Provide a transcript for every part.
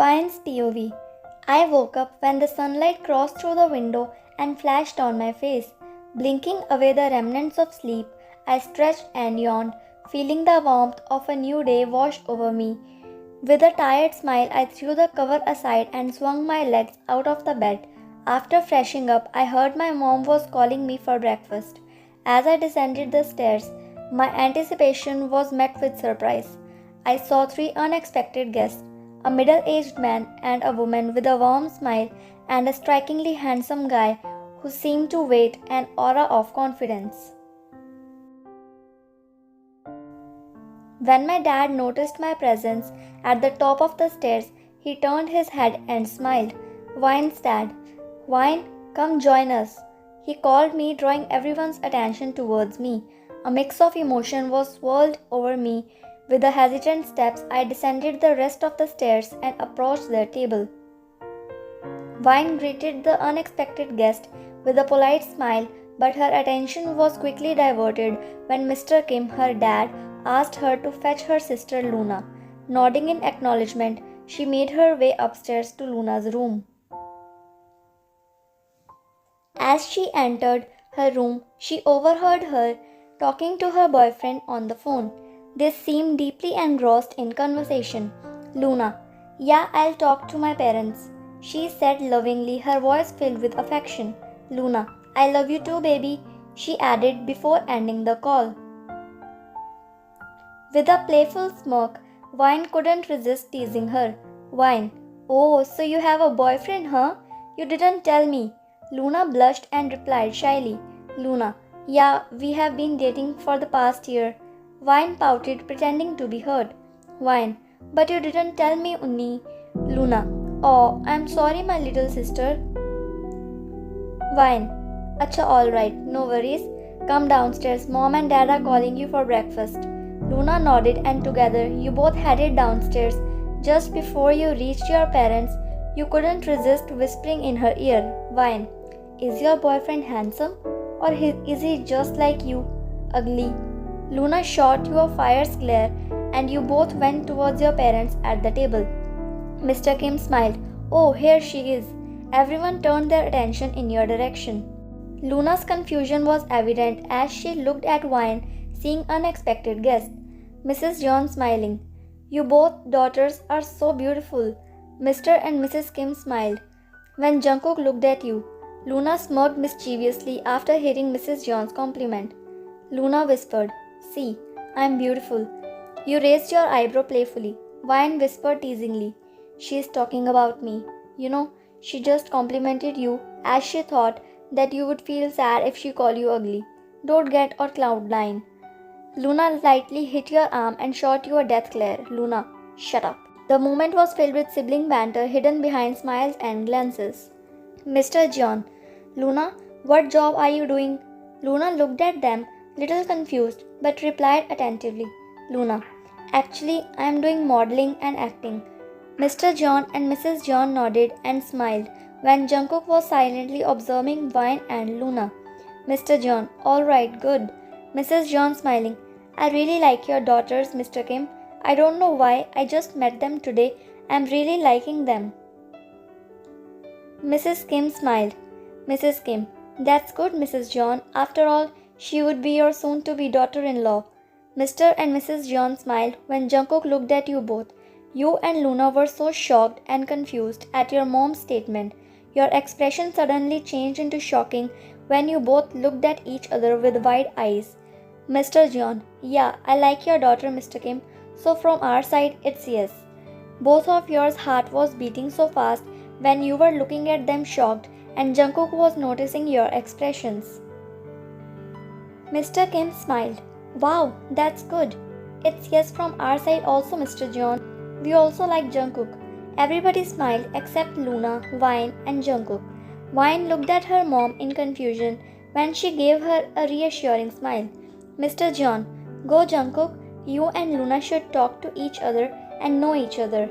Vine's POV. I woke up when the sunlight crossed through the window and flashed on my face. Blinking away the remnants of sleep, I stretched and yawned, feeling the warmth of a new day wash over me. With a tired smile, I threw the cover aside and swung my legs out of the bed. After freshing up, I heard my mom was calling me for breakfast. As I descended the stairs, my anticipation was met with surprise. I saw three unexpected guests, a middle-aged man and a woman with a warm smile and a strikingly handsome guy who seemed to wait an aura of confidence. When my dad noticed my presence at the top of the stairs, he turned his head and smiled. Vine's dad. Vine, come join us. He called me, drawing everyone's attention towards me. A mix of emotion was swirled over me. With the hesitant steps, I descended the rest of the stairs and approached their table. Vine greeted the unexpected guest with a polite smile, but her attention was quickly diverted when Mr. Kim, her dad, asked her to fetch her sister Luna. Nodding in acknowledgement, she made her way upstairs to Luna's room. As she entered her room, she overheard her talking to her boyfriend on the phone. They seemed deeply engrossed in conversation. Luna, yeah, I'll talk to my parents, she said lovingly, her voice filled with affection. Luna, I love you too, baby, she added before ending the call. With a playful smirk, Vine couldn't resist teasing her. Vine, oh, so you have a boyfriend, huh? You didn't tell me. Luna blushed and replied shyly. Luna, yeah, we have been dating for the past year. Vine pouted, pretending to be hurt. Vine, but you didn't tell me, Unni. Luna, oh, I'm sorry, my little sister. Vine, acha, alright, no worries. Come downstairs, mom and dad are calling you for breakfast. Luna nodded and together you both headed downstairs. Just before you reached your parents, you couldn't resist whispering in her ear. Vine, is your boyfriend handsome? Or is he just like you, ugly? Luna shot you a fierce glare and you both went towards your parents at the table. Mr. Kim smiled. Oh, here she is. Everyone turned their attention in your direction. Luna's confusion was evident as she looked at Vine, seeing unexpected guests. Mrs. John smiling. You both daughters are so beautiful. Mr. and Mrs. Kim smiled. When Jungkook looked at you, Luna smirked mischievously after hearing Mrs. John's compliment. Luna whispered, see, I'm beautiful. You raised your eyebrow playfully. Vine whispered teasingly. She's talking about me. You know, she just complimented you as she thought that you would feel sad if she called you ugly. Don't get or cloud nine. Luna lightly hit your arm and shot you a death glare. Luna, shut up. The moment was filled with sibling banter hidden behind smiles and glances. Mr. John, Luna, what job are you doing? Luna looked at them, little confused, but replied attentively. Luna, actually, I am doing modeling and acting. Mr. John and Mrs. John nodded and smiled when Jungkook was silently observing Vine and Luna. Mr. John, alright, good. Mrs. John smiling. I really like your daughters, Mr. Kim. I don't know why, I just met them today. I'm really liking them. Mrs. Kim smiled. Mrs. Kim, that's good, Mrs. John. After all, she would be your soon-to-be daughter-in-law. Mr. and Mrs. John smiled when Jungkook looked at you both. You and Luna were so shocked and confused at your mom's statement. Your expression suddenly changed into shocking when you both looked at each other with wide eyes. Mr. John, yeah, I like your daughter, Mr. Kim. So from our side, it's yes. Both of yours heart was beating so fast when you were looking at them shocked and Jungkook was noticing your expressions. Mr. Kim smiled. Wow, that's good. It's yes from our side also, Mr. John. We also like Jungkook. Everybody smiled except Luna, Vine and Jungkook. Vine looked at her mom in confusion when she gave her a reassuring smile. Mr. John, go Jungkook. You and Luna should talk to each other and know each other.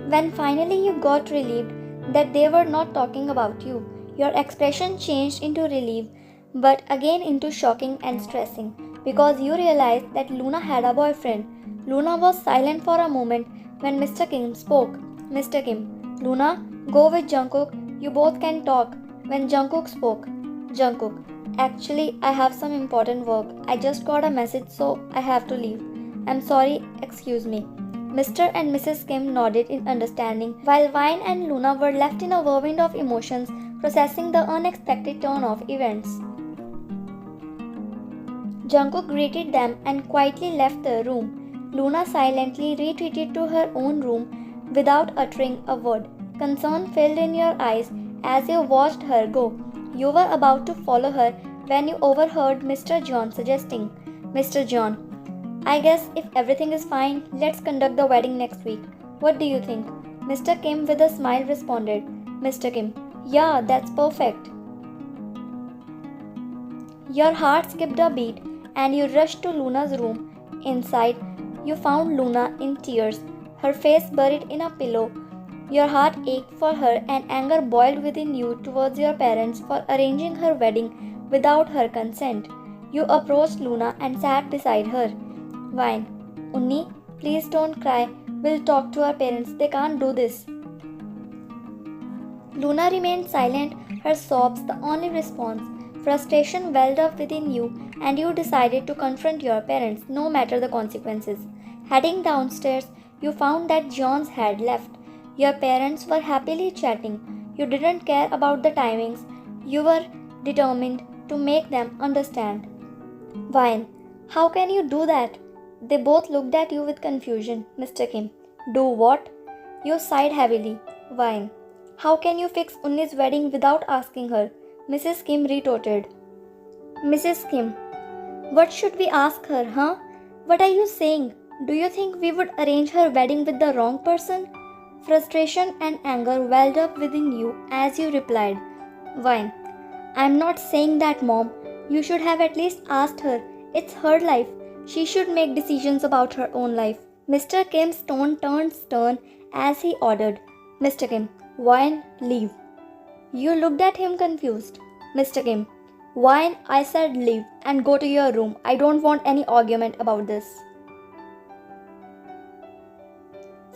When finally you got relieved that they were not talking about you, your expression changed into relief, but again into shocking and stressing, because you realized that Luna had a boyfriend. Luna was silent for a moment when Mr. Kim spoke. Mr. Kim, Luna, go with Jungkook. You both can talk. When Jungkook spoke, Jungkook, actually, I have some important work. I just got a message, so I have to leave. I'm sorry, excuse me. Mr. and Mrs. Kim nodded in understanding, while Vine and Luna were left in a whirlwind of emotions, processing the unexpected turn of events. Jungkook greeted them and quietly left the room. Luna silently retreated to her own room without uttering a word. Concern filled in your eyes as you watched her go. You were about to follow her when you overheard Mr. John suggesting, Mr. John, I guess if everything is fine, let's conduct the wedding next week. What do you think? Mr. Kim with a smile responded, Mr. Kim, yeah, that's perfect. Your heart skipped a beat and you rushed to Luna's room. Inside, you found Luna in tears, her face buried in a pillow. Your heart ached for her and anger boiled within you towards your parents for arranging her wedding without her consent. You approached Luna and sat beside her. Vine, Unni, please don't cry. We'll talk to our parents. They can't do this. Luna remained silent, her sobs the only response. Frustration welled up within you, and you decided to confront your parents, no matter the consequences. Heading downstairs, you found that Johns had left. Your parents were happily chatting. You didn't care about the timings. You were determined to make them understand. Vine, how can you do that? They both looked at you with confusion. Mr. Kim, do what? You sighed heavily. Vine, how can you fix Unni's wedding without asking her? Mrs. Kim retorted. Mrs. Kim, what should we ask her, huh? What are you saying? Do you think we would arrange her wedding with the wrong person? Frustration and anger welled up within you as you replied, Vine, I'm not saying that, Mom. You should have at least asked her. It's her life. She should make decisions about her own life. Mr. Kim's tone turned stern as he ordered, Mr. Kim, Vine, leave. You looked at him confused. Mr. Kim, Vine, I said leave and go to your room. I don't want any argument about this.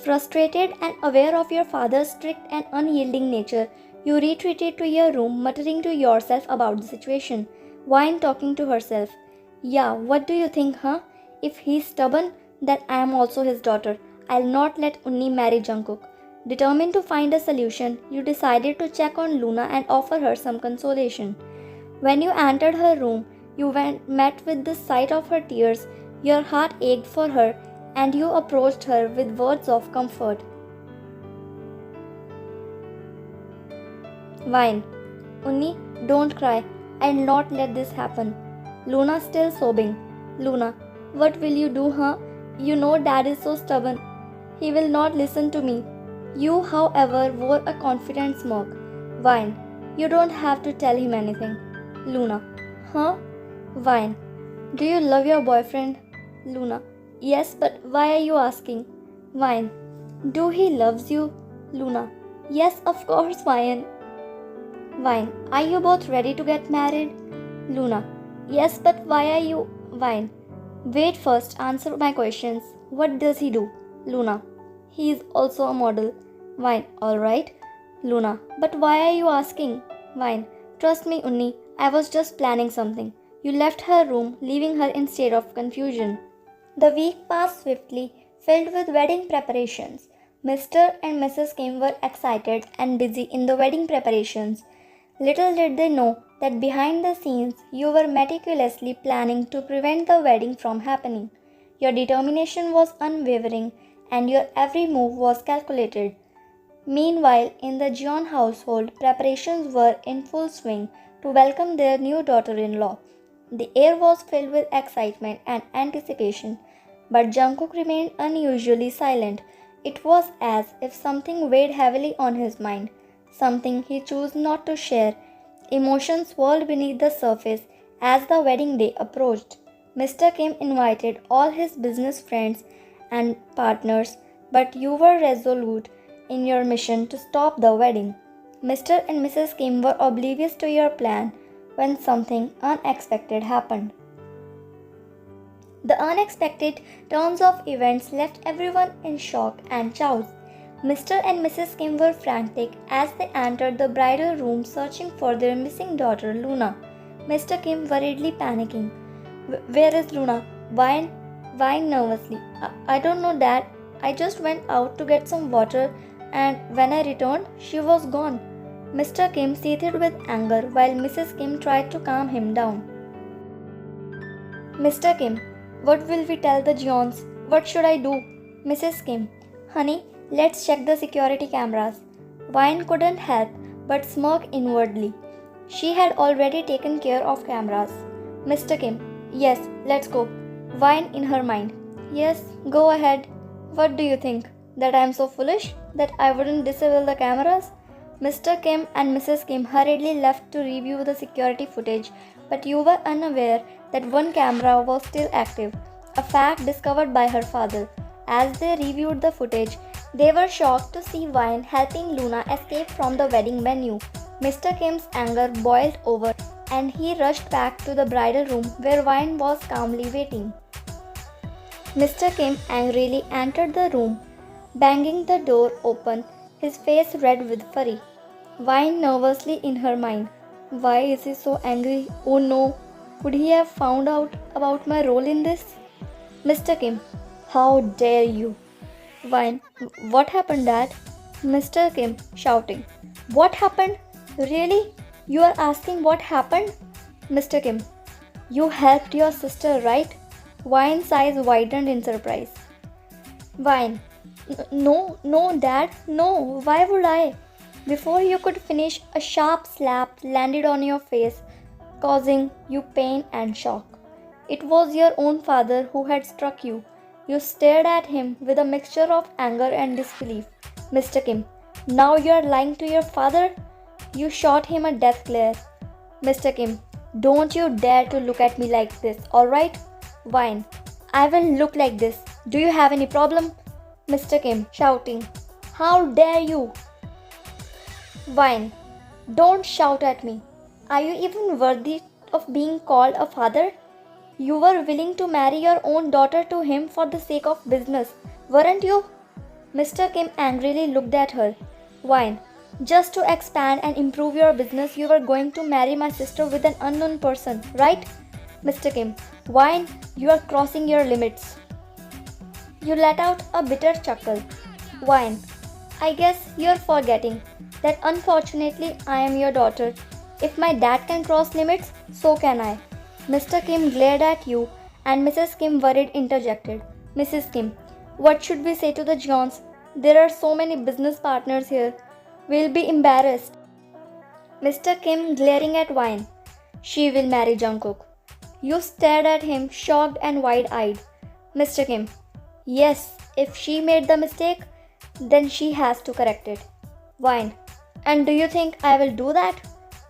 Frustrated and aware of your father's strict and unyielding nature, you retreated to your room, muttering to yourself about the situation. Vine talking to herself. Yeah, what do you think, huh? If he's stubborn, then I am also his daughter. I'll not let Unni marry Jungkook. Determined to find a solution, you decided to check on Luna and offer her some consolation. When you entered her room, you met with the sight of her tears. Your heart ached for her, and you approached her with words of comfort. Vine, Unni, don't cry. I'll not let this happen. Luna still sobbing. Luna, what will you do, huh? You know Dad is so stubborn. He will not listen to me. You, however, wore a confident smirk. Vine, you don't have to tell him anything. Luna, huh? Vine, do you love your boyfriend? Luna, yes, but why are you asking? Vine, do he loves you? Luna, yes, of course, Vine. Vine, are you both ready to get married? Luna, yes, but why are you? Vine, wait first, answer my questions. What does he do? Luna, he is also a model. Vine, alright. Luna, but why are you asking? Vine, trust me, Unni, I was just planning something. You left her room, leaving her in state of confusion. The week passed swiftly, filled with wedding preparations. Mr. and Mrs. Kim were excited and busy in the wedding preparations. Little did they know that behind the scenes you were meticulously planning to prevent the wedding from happening. Your determination was unwavering and your every move was calculated. Meanwhile, in the Jeon household, preparations were in full swing to welcome their new daughter-in-law. The air was filled with excitement and anticipation, but Jungkook remained unusually silent. It was as if something weighed heavily on his mind, something he chose not to share. Emotions swirled beneath the surface as the wedding day approached. Mr. Kim invited all his business friends and partners, but you were resolute in your mission to stop the wedding. Mr. and Mrs. Kim were oblivious to your plan when something unexpected happened. The unexpected turns of events left everyone in shock and chaos. Mr. and Mrs. Kim were frantic as they entered the bridal room searching for their missing daughter Luna. Mr. Kim worriedly panicking. Where is Luna? Whined nervously. I don't know, Dad. I just went out to get some water and when I returned, she was gone. Mr. Kim seethed with anger while Mrs. Kim tried to calm him down. Mr. Kim, what will we tell the Johns? What should I do? Mrs. Kim, honey, let's check the security cameras. Vine couldn't help but smirk inwardly. She had already taken care of cameras. Mr. Kim, yes, let's go. Vine in her mind. Yes, go ahead. What do you think? That I am so foolish that I wouldn't disable the cameras? Mr. Kim and Mrs. Kim hurriedly left to review the security footage, but you were unaware that one camera was still active, a fact discovered by her father. As they reviewed the footage, they were shocked to see Vine helping Luna escape from the wedding venue. Mr. Kim's anger boiled over and he rushed back to the bridal room where Vine was calmly waiting. Mr. Kim angrily entered the room, banging the door open, his face red with fury. Vine nervously in her mind. Why is he so angry? Oh no, could he have found out about my role in this? Mr. Kim, how dare you? Vine, what happened, Dad? Mr. Kim shouting. What happened? Really? You are asking what happened? Mr. Kim, you helped your sister, right? Vine's eyes widened in surprise. Vine, no, Dad, no, why would I? Before you could finish, a sharp slap landed on your face, causing you pain and shock. It was your own father who had struck you. You stared at him with a mixture of anger and disbelief. Mr. Kim, now you are lying to your father? You shot him a death glare. Mr. Kim, don't you dare to look at me like this, alright? Vine, I will look like this. Do you have any problem? Mr. Kim shouting. How dare you? Vine, don't shout at me. Are you even worthy of being called a father? You were willing to marry your own daughter to him for the sake of business, weren't you? Mr. Kim angrily looked at her. Vine, just to expand and improve your business, you were going to marry my sister with an unknown person, right? Mr. Kim, Vine, you are crossing your limits. You let out a bitter chuckle. Vine, I guess you're forgetting that unfortunately I am your daughter. If my dad can cross limits, so can I. Mr. Kim glared at you and Mrs. Kim worried interjected. Mrs. Kim, what should we say to the Johns? There are so many business partners here. We'll be embarrassed. Mr. Kim glaring at Vine. She will marry Jungkook. You stared at him, shocked and wide-eyed. Mr. Kim, yes, if she made the mistake, then she has to correct it. Vine, and do you think I will do that?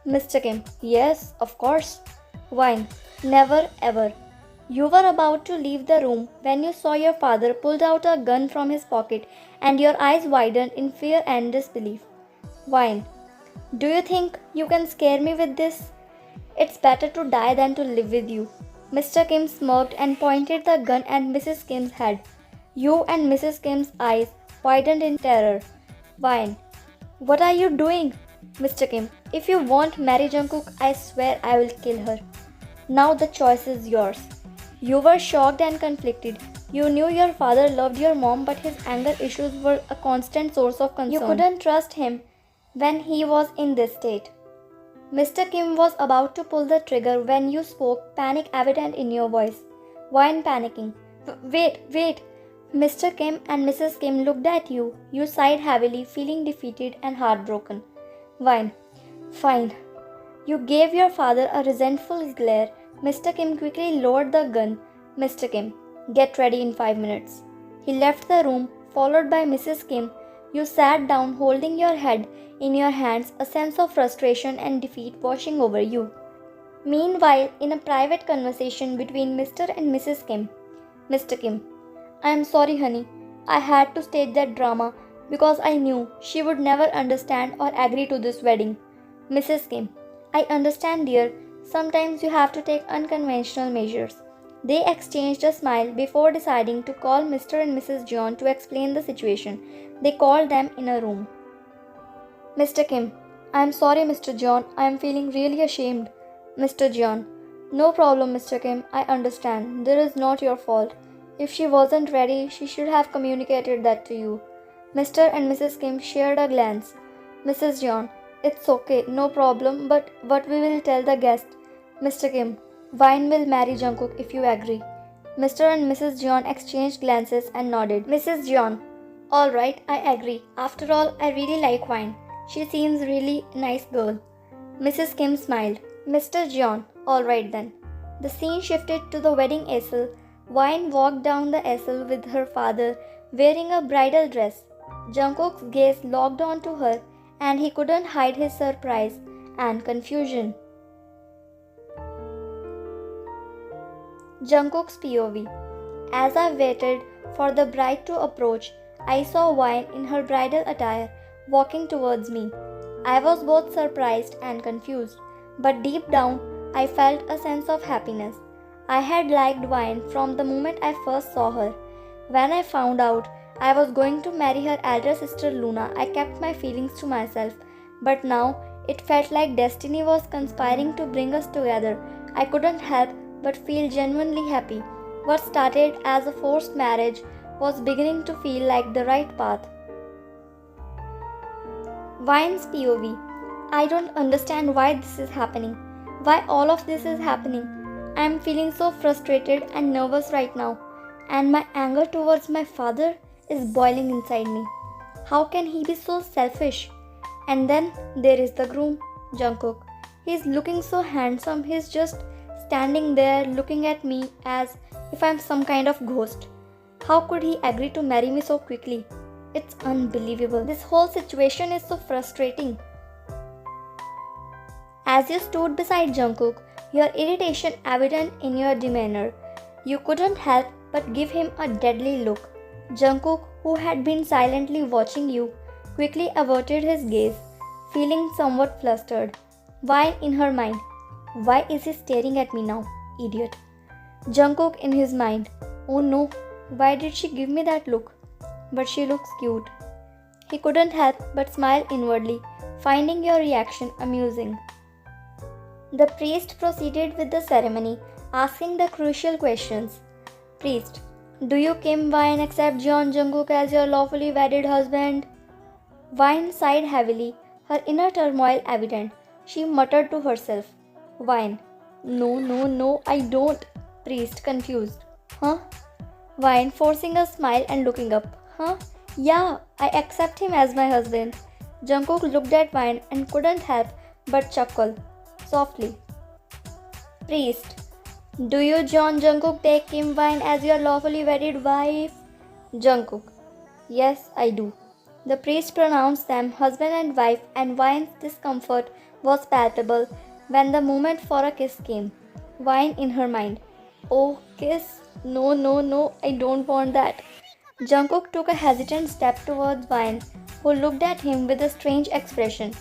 Mr. Kim, yes, of course. Vine, never ever. You were about to leave the room when you saw your father pulled out a gun from his pocket and your eyes widened in fear and disbelief. Vine, do you think you can scare me with this? It's better to die than to live with you. Mr. Kim smirked and pointed the gun at Mrs. Kim's head. You and Mrs. Kim's eyes widened in terror. Vine, what are you doing? Mr. Kim, if you won't marry Jungkook, I swear I will kill her. Now the choice is yours. You were shocked and conflicted. You knew your father loved your mom, but his anger issues were a constant source of concern. You couldn't trust him when he was in this state. Mr. Kim was about to pull the trigger when you spoke, panic evident in your voice. Vine panicking. Wait. Mr. Kim and Mrs. Kim looked at you. You sighed heavily, feeling defeated and heartbroken. Vine, fine. You gave your father a resentful glare. Mr. Kim quickly lowered the gun. Mr. Kim, get ready in 5 minutes. He left the room, followed by Mrs. Kim. You sat down holding your head in your hands, a sense of frustration and defeat washing over you. Meanwhile, in a private conversation between Mr. and Mrs. Kim. Mr. Kim, I am sorry, honey. I had to stage that drama because I knew she would never understand or agree to this wedding. Mrs. Kim, I understand, dear. Sometimes you have to take unconventional measures. They exchanged a smile before deciding to call Mr. and Mrs. John to explain the situation. They called them in a room. Mr. Kim, I am sorry, Mr. John. I am feeling really ashamed. Mr. John, no problem, Mr. Kim. I understand. This is not your fault. If she wasn't ready, she should have communicated that to you. Mr. and Mrs. Kim shared a glance. Mrs. John, it's okay, no problem, but what we will tell the guest. Mr. Kim, Vine will marry Jungkook if you agree. Mr. and Mrs. John exchanged glances and nodded. Mrs. John, alright, I agree. After all, I really like Vine. She seems really nice girl. Mrs. Kim smiled. Mr. John, alright then. The scene shifted to the wedding easel. Vine walked down the easel with her father, wearing a bridal dress. Jungkook's gaze locked onto her, and he couldn't hide his surprise and confusion. Jungkook's POV. As I waited for the bride to approach, I saw Vine in her bridal attire walking towards me. I was both surprised and confused, but deep down, I felt a sense of happiness. I had liked Vine from the moment I first saw her. When I found out I was going to marry her elder sister Luna, I kept my feelings to myself, but now it felt like destiny was conspiring to bring us together. I couldn't help but feel genuinely happy. What started as a forced marriage was beginning to feel like the right path. Vine's POV. I don't understand why this is happening. Why all of this is happening. I am feeling so frustrated and nervous right now, and my anger towards my father is boiling inside me. How can he be so selfish? And then there is the groom, Jungkook. He is looking so handsome. He is just standing there looking at me as if I am some kind of ghost. How could he agree to marry me so quickly? It's unbelievable. This whole situation is so frustrating. As you stood beside Jungkook, your irritation evident in your demeanor, you couldn't help but give him a deadly look. Jungkook, who had been silently watching you, quickly averted his gaze, feeling somewhat flustered. Why in her mind? Why is he staring at me now, idiot? Jungkook in his mind, oh no, why did she give me that look? But she looks cute. He couldn't help but smile inwardly, finding your reaction amusing. The priest proceeded with the ceremony, asking the crucial questions. Priest, do you Kim Vine accept John Jungkook as your lawfully wedded husband? Vine sighed heavily, her inner turmoil evident. She muttered to herself. Vine, no, I don't. Priest confused. Huh? Vine forcing a smile and looking up. Huh? Yeah, I accept him as my husband. Jungkook looked at Vine and couldn't help but chuckle softly. Priest, do you John Jungkook take Kim Vine as your lawfully wedded wife? Jungkook, yes, I do. The priest pronounced them husband and wife, and Vine's discomfort was palpable when the moment for a kiss came. Vine in her mind. Oh, kiss? No, I don't want that. Jungkook took a hesitant step towards Vine, who looked at him with a strange expression.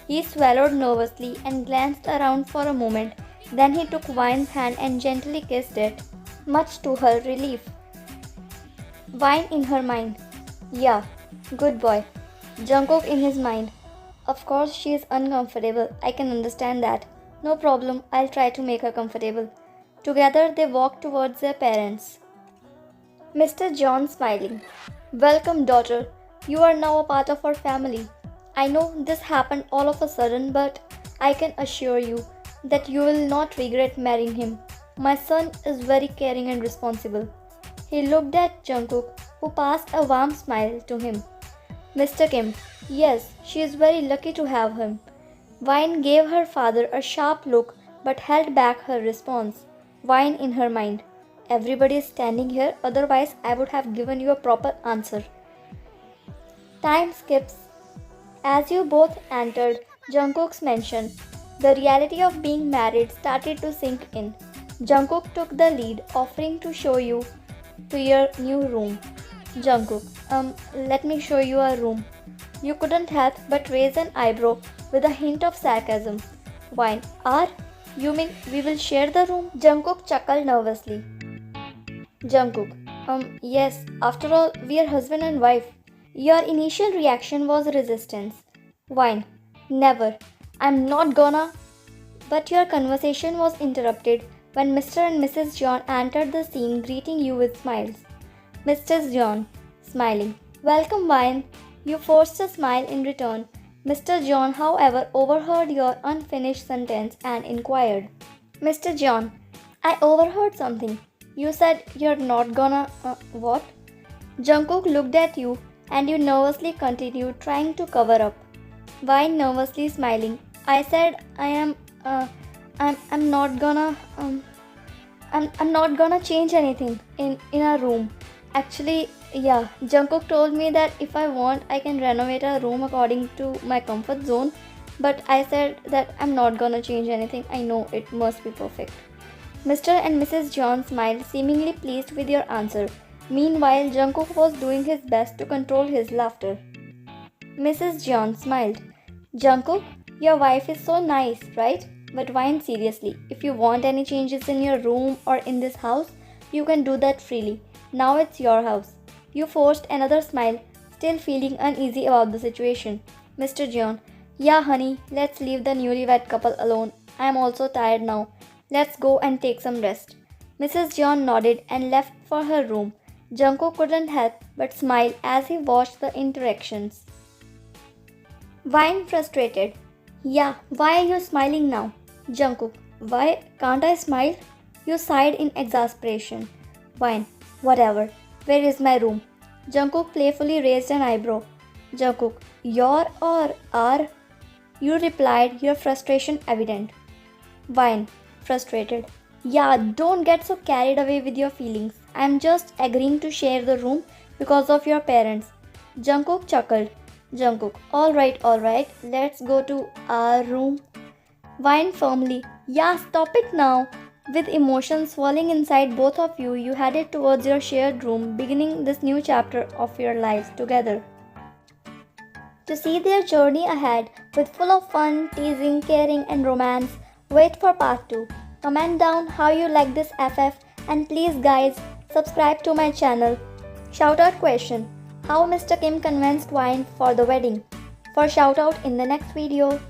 He swallowed nervously and glanced around for a moment. Then he took Vine's hand and gently kissed it, much to her relief. Vine in her mind. Yeah, good boy. Jungkook in his mind. Of course she is uncomfortable. I can understand that. No problem, I'll try to make her comfortable. Together they walked towards their parents. Mr. John smiling. Welcome, daughter. You are now a part of our family. I know this happened all of a sudden, but I can assure you that you will not regret marrying him. My son is very caring and responsible. He looked at Jungkook, who passed a warm smile to him. Mr. Kim, yes, she is very lucky to have him. Vine gave her father a sharp look but held back her response. Vine in her mind. Everybody is standing here, otherwise I would have given you a proper answer. Time skips. As you both entered Jungkook's mansion, the reality of being married started to sink in. Jungkook took the lead, offering to show you to your new room. Jungkook, let me show you a room. You couldn't help but raise an eyebrow with a hint of sarcasm. Vine, you mean we will share the room? Jungkook chuckled nervously. Jungkook, yes, after all, we are husband and wife. Your initial reaction was resistance. Wine. Never. I'm not gonna. But your conversation was interrupted when Mr. and Mrs. John entered the scene greeting you with smiles. Mr. John, smiling. Welcome, Wine. You forced a smile in return. Mr. John, however, overheard your unfinished sentence and inquired. Mr. John, I overheard something. You said you're not gonna. What? Jungkook looked at you and you nervously continued, trying to cover up. Wine nervously smiling. I said I'm not gonna I'm not gonna change anything in our room. Actually, yeah, Jungkook told me that if I want I can renovate our room according to my comfort zone, but I said that I'm not gonna change anything. I know it must be perfect. Mr. and Mrs. John smiled, seemingly pleased with your answer. Meanwhile, Jungkook was doing his best to control his laughter. Mrs. John smiled. Jungkook, your wife is so nice, right? But Wine seriously, if you want any changes in your room or in this house, you can do that freely. Now it's your house. You forced another smile, still feeling uneasy about the situation. Mr. John, yeah honey, let's leave the newlywed couple alone. I am also tired now. Let's go and take some rest. Mrs. John nodded and left for her room. Jungkook couldn't help but smile as he watched the interactions. Wine frustrated. Yeah, why are you smiling now? Jungkook, why can't I smile? You sighed in exasperation. Wine, whatever. Where is my room? Jungkook playfully raised an eyebrow. Jungkook, your or our? You replied, your frustration evident. Wine, frustrated. Yeah, don't get so carried away with your feelings. I'm just agreeing to share the room because of your parents. Jungkook chuckled. Jungkook, alright, let's go to our room. Wine firmly. Yeah, stop it now. With emotions swelling inside both of you, you headed towards your shared room, beginning this new chapter of your lives together. To see their journey ahead, with full of fun, teasing, caring and romance, wait for part 2. Comment down how you like this FF and please guys, subscribe to my channel. Shoutout question. How Mr. Kim convinced Wine for the wedding? For shoutout in the next video.